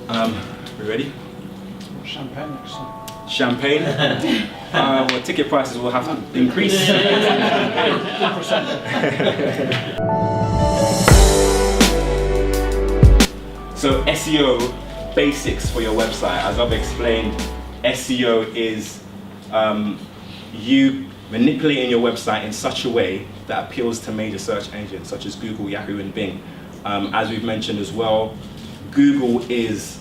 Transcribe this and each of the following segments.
We ready? Champagne next time. Champagne? Well, ticket prices will have to increase. So SEO basics for your website. As I've explained, SEO is you manipulating your website in such a way that appeals to major search engines such as Google, Yahoo, and Bing. As we've mentioned as well, Google is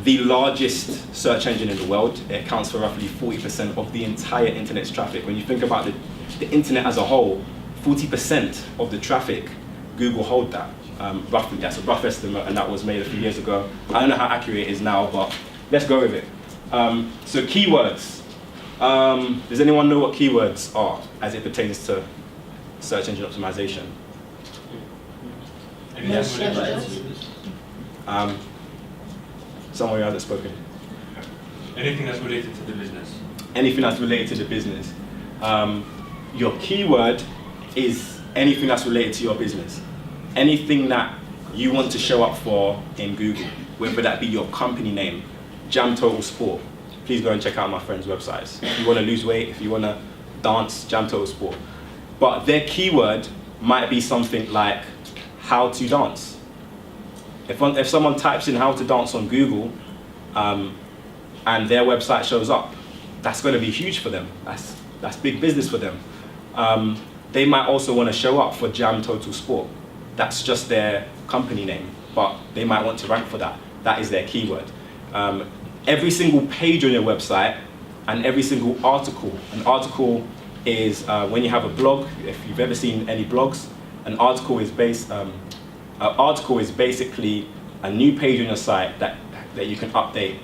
the largest search engine in the world. It accounts for roughly 40% of the entire internet's traffic. When you think about the internet as a whole, 40% of the traffic, Google hold that. Roughly, that's a rough estimate, and that was made a few years ago. I don't know how accurate it is now, but let's go with it. So keywords. Does anyone know what keywords are as it pertains to search engine optimization? Yes. Someone who hasn't spoken. Anything that's related to the business. Anything that's related to the business. Your keyword is anything that's related to your business. Anything that you want to show up for in Google, whether that be your company name, Jam Total Sport. Please go and check out my friends' websites. If you want to lose weight, if you want to dance, Jam Total Sport. But their keyword might be something like how to dance. If someone types in how to dance on Google and their website shows up, that's going to be huge for them. That's big business for them. They might also want to show up for Jam Total Sport. That's just their company name, but they might want to rank for that. That is their keyword. Every single page on your website and every single article. An article is when you have a blog. If you've ever seen any blogs, an article is basically a new page on your site that you can update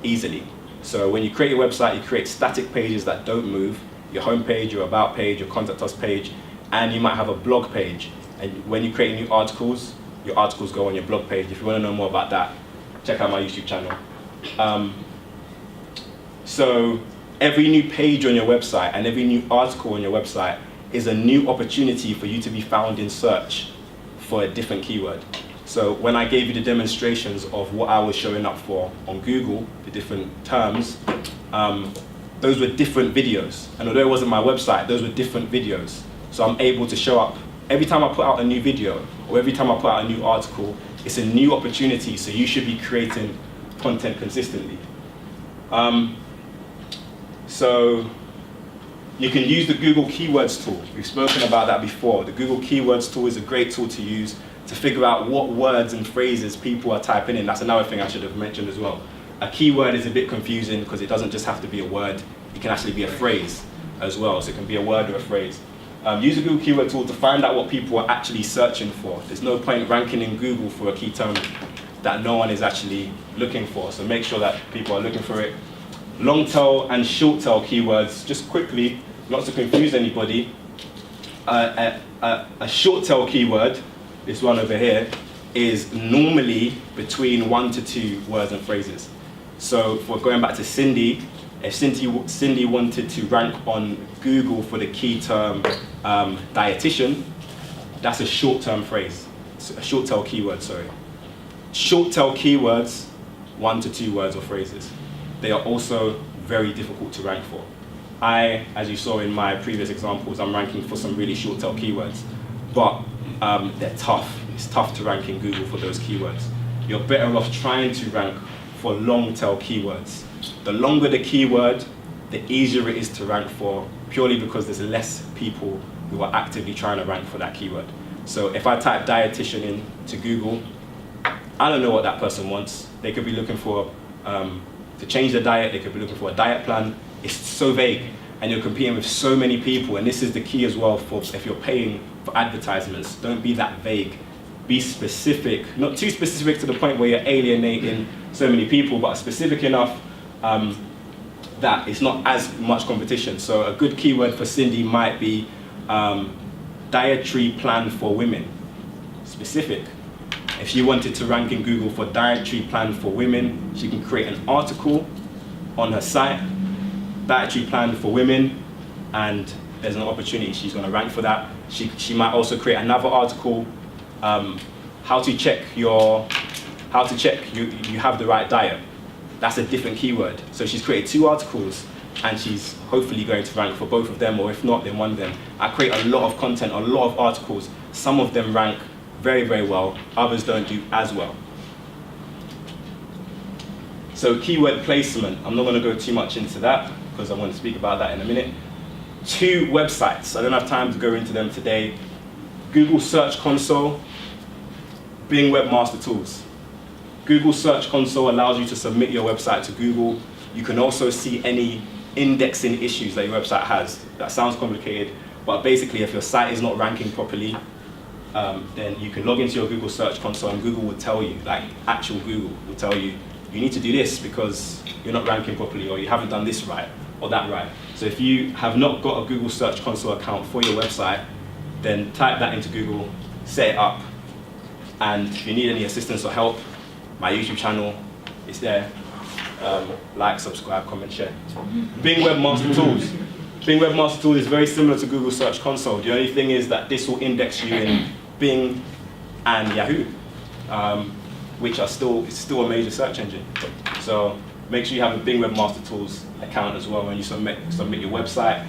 easily. So when you create your website, you create static pages that don't move. Your home page, your about page, your contact us page, and you might have a blog page. And when you create new articles, your articles go on your blog page. If you want to know more about that, check out my YouTube channel. So every new page on your website and every new article on your website is a new opportunity for you to be found in search for a different keyword. So when I gave you the demonstrations of what I was showing up for on Google, the different terms, those were different videos. And although it wasn't my website, those were different videos. So I'm able to show up every time I put out a new video or every time I put out a new article. It's a new opportunity, so you should be creating content consistently. So you can use the Google Keywords tool. We've spoken about that before. The Google Keywords tool is a great tool to use to figure out what words and phrases people are typing in. That's another thing I should have mentioned as well. A keyword is a bit confusing because it doesn't just have to be a word. It can actually be a phrase as well. So it can be a word or a phrase. Use the Google Keyword tool to find out what people are actually searching for. There's no point ranking in Google for a key term that no one is actually looking for. So make sure that people are looking for it. Long tail and short tail keywords, just quickly, not to confuse anybody. A short tail keyword, this one over here, is normally between 1 to 2 words and phrases. So if we're going back to Cindy, if Cindy wanted to rank on Google for the key term dietitian, that's a short-term phrase, a short-tail keyword, sorry. Short-tail keywords, 1 to 2 words or phrases. They are also very difficult to rank for. As you saw in my previous examples, I'm ranking for some really short-tail keywords, but they're tough. It's tough to rank in Google for those keywords. You're better off trying to rank for long-tail keywords. The longer the keyword, the easier it is to rank for, purely because there's less people who are actively trying to rank for that keyword. So if I type dietitian into Google, I don't know what that person wants. They could be looking for to change their diet, they could be looking for a diet plan. It's so vague, and you're competing with so many people, and this is the key as well for if you're paying for advertisements. Don't be that vague. Be specific, not too specific to the point where you're alienating so many people, but specific enough that it's not as much competition. So a good keyword for Cindy might be dietary plan for women. Specific. If she wanted to rank in Google for dietary plan for women, she can create an article on her site, dietary plan for women, and there's an opportunity she's going to rank for that. She might also create another article, how to check your how to check you have the right diet. That's a different keyword. So she's created 2 articles, and she's hopefully going to rank for both of them, or if not, then one of them. I create a lot of content, a lot of articles. Some of them rank very, very well. Others don't do as well. So keyword placement, I'm not going to go too much into that because I want to speak about that in a minute. 2 websites, I don't have time to go into them today. Google Search Console, Bing Webmaster Tools. Google Search Console allows you to submit your website to Google. You can also see any indexing issues that your website has. That sounds complicated, but basically if your site is not ranking properly, then you can log into your Google Search Console and Google will tell you, like actual Google will tell you, you need to do this because you're not ranking properly, or you haven't done this right or that right. So if you have not got a Google Search Console account for your website, then type that into Google, set it up, and if you need any assistance or help, my YouTube channel is there. Like, subscribe, comment, share. Bing Webmaster Tools. Bing Webmaster Tools is very similar to Google Search Console. The only thing is that this will index you in Bing and Yahoo, which are still a major search engine. So make sure you have a Bing Webmaster Tools account as well when you submit your website.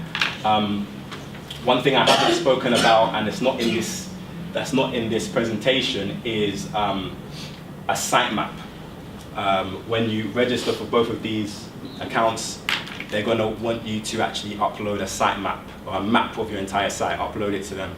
One thing I haven't spoken about, and that's not in this presentation, is a sitemap. When you register for both of these accounts, they're going to want you to actually upload a sitemap or a map of your entire site, upload it to them.